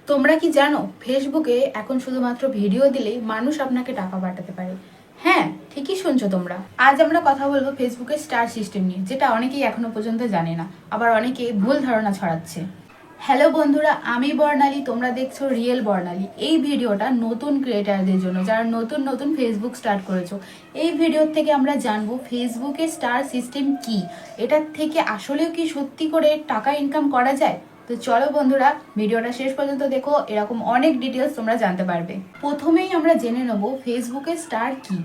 তোমরা কি জানো ফেসবুকে এখন শুধুমাত্র ভিডিও দিলেই মানুষ আপনাকে টাকা পাঠাতে পারে? হ্যাঁ, ঠিকই শুনছো তোমরা। আজ আমরা কথা বলবো ফেসবুকের স্টার সিস্টেম নিয়ে, যেটা অনেকেই এখনো পর্যন্ত জানে না, আবার অনেকে ভুল ধারণা ছড়াচ্ছে। হ্যালো বন্ধুরা, আমি বর্ণালী, তোমরা দেখছো রিয়েল বর্ণালী। এই ভিডিওটা নতুন ক্রিয়েটারদের জন্য, যারা নতুন নতুন ফেসবুক স্টার্ট করেছো। এই ভিডিও থেকে আমরা জানবো ফেসবুকের স্টার সিস্টেম কি, এটার থেকে আসলেও কি সত্যি করে টাকা ইনকাম করা যায়। তো চলো বন্ধুরা, ভিডিওটা শেষ পর্যন্ত দেখো, এরকম অনেক ডিটেলস তোমরা জানতে পারবে। প্রথমেই আমরা জেনে নেব ফেসবুকের স্টার কি।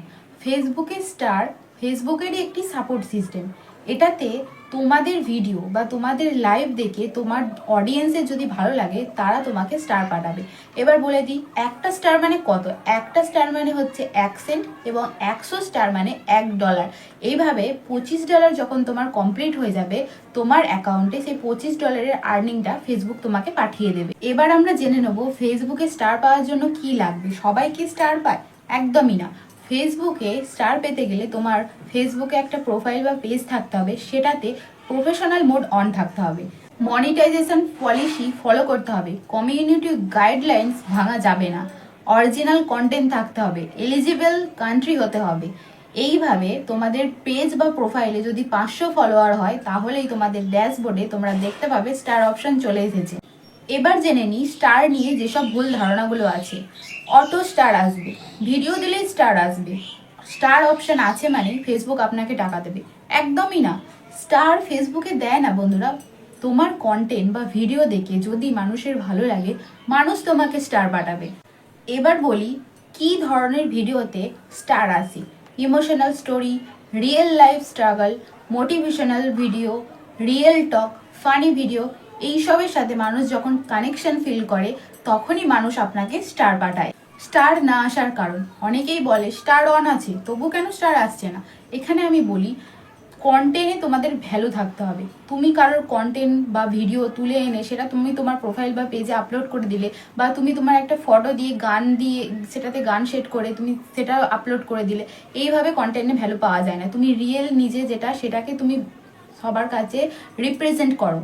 ফেসবুকের স্টার ফেসবুকেরই একটি সাপোর্ট সিস্টেম। এটাতে তোমাদের ভিডিও বা তোমাদের লাইভ দেখে তোমার অডিয়েন্সের যদি ভালো লাগে, তারা তোমাকে স্টার পাঠাবে। এবার বলে দিই, একটা স্টার মানে কত। একটা স্টার মানে হচ্ছে 1 সেন্ট, এবং 100 স্টার মানে $1। এইভাবে $25 যখন তোমার কমপ্লিট হয়ে যাবে তোমার অ্যাকাউন্টে, সেই $25 আর্নিংটা ফেসবুক তোমাকে পাঠিয়ে দেবে। এবার আমরা জেনে নেব ফেসবুকে স্টার পাওয়ার জন্য কি লাগবে। সবাই কি স্টার পায়? একদমই না। ফেসবুকে স্টার পেতে গেলে তোমার ফেসবুকে একটা প্রোফাইল বা পেজ থাকতে হবে, সেটাতে প্রফেশনাল মোড অন থাকতে হবে, মনিটাইজেশন পলিসি ফলো করতে হবে, কমিউনিটি গাইডলাইন্স ভাঙা যাবে না, অরিজিনাল কন্টেন্ট থাকতে হবে, এলিজিবল কান্ট্রি হতে হবে। এইভাবে তোমাদের পেজ বা প্রোফাইলে যদি 500 ফলোয়ার হয়, তাহলেই তোমাদের ড্যাশবোর্ডে তোমরা দেখতে পাবে স্টার অপশন চলে এসেছে। এবার জেনে নিই স্টার নিয়ে যেসব ভুল ধারণাগুলো আছে। অটো স্টার আসবে, ভিডিও দিলেই স্টার আসবে, স্টার অপশন আছে মানে ফেসবুক আপনাকে টাকা দেবে। একদমই না। স্টার ফেসবুকে দেয় না বন্ধুরা। তোমার কন্টেন্ট বা ভিডিও দেখে যদি মানুষের ভালো লাগে, মানুষ তোমাকে স্টার পাঠাবে। এবার বলি কি ধরনের ভিডিওতে স্টার আসে। Emotional story, real life struggle, motivational video, real talk, funny video, এইসবের সাথে মানুষ যখন কানেকশন ফিল করে, তখনই মানুষ আপনাকে স্টার পাঠায়। স্টার না আসার কারণ, অনেকেই বলে স্টার অন আছে তবু কেন স্টার আসছে না। এখানে আমি বলি, কন্টেন্টে তোমাদের ভ্যালু থাকতে হবে। তুমি কারোর কন্টেন্ট বা ভিডিও তুলে এনে সেটা তুমি তোমার প্রোফাইল বা পেজে আপলোড করে দিলে, বা তুমি তোমার একটা ফটো দিয়ে গান দিয়ে সেটাতে গান সেট করে তুমি সেটা আপলোড করে দিলে, এইভাবে কন্টেন্টে ভ্যালু পাওয়া যায় না। তুমি রিয়েল নিজে যেটা, সেটাকে তুমি সবার কাছে রিপ্রেজেন্ট করো,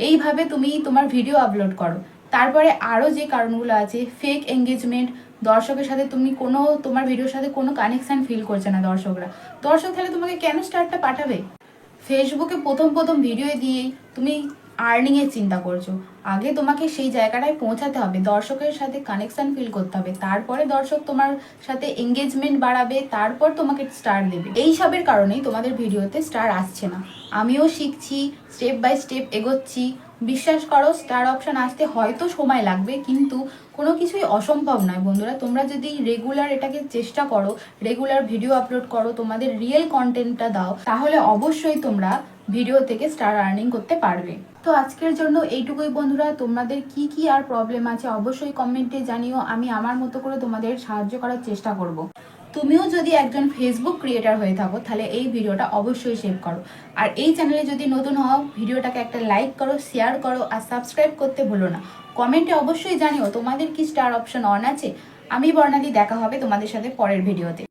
এইভাবে তুমি তোমার ভিডিও আপলোড করো। তারপরে আরও যে কারণগুলো আছে, ফেক এঙ্গেজমেন্ট, দর্শকের সাথে তুমি কোনো, তোমার ভিডিওর সাথে কোনো কানেকশন ফিল করছে না দর্শকরা। দর্শক তাহলে তোমাকে কেন স্টারটা পাঠাবে? ফেসবুকে প্রথম প্রথম ভিডিও দিয়েই তুমি আর্নিংয়ের চিন্তা করছো। আগে তোমাকে সেই জায়গাটায় পৌঁছাতে হবে, দর্শকের সাথে কানেকশন ফিল করতে হবে, তারপরে দর্শক তোমার সাথে এঙ্গেজমেন্ট বাড়াবে, তারপর তোমাকে স্টার দেবে। এই সবের কারণেই তোমাদের ভিডিওতে স্টার আসছে না। আমিও শিখছি, স্টেপ বাই স্টেপ এগোচ্ছি। বিশ্বাস করো, স্টার অপশন আসতে হয়তো সময় লাগবে, কিন্তু কোনো কিছুই অসম্ভব নয় বন্ধুরা। তোমরা যদি রেগুলার এটাকে চেষ্টা করো, রেগুলার ভিডিও আপলোড করো, তোমাদের রিয়েল কন্টেন্টটা দাও, তাহলে অবশ্যই তোমরা ভিডিও থেকে স্টার আর্নিং করতে পারবে। তো আজকের জন্য এইটুকুই বন্ধুরা। তোমাদের কি কি আর প্রবলেম আছে অবশ্যই কমেন্টে জানিও, আমি আমার মতো করে তোমাদের সাহায্য করার চেষ্টা করব। তুমিও যদি একজন ফেসবুক ক্রিয়েটার হয়ে থাকো, তাহলে এই ভিডিওটা অবশ্যই সেভ করো। আর এই চ্যানেলে যদি নতুন হও, ভিডিওটাকে একটা লাইক করো, শেয়ার করো, আর সাবস্ক্রাইব করতে ভুলো না। কমেন্টে অবশ্যই জানিও তোমাদের কি স্টার অপশন অন আছে। আমি বর্ণালী, দেখা হবে তোমাদের সাথে পরের ভিডিওতে।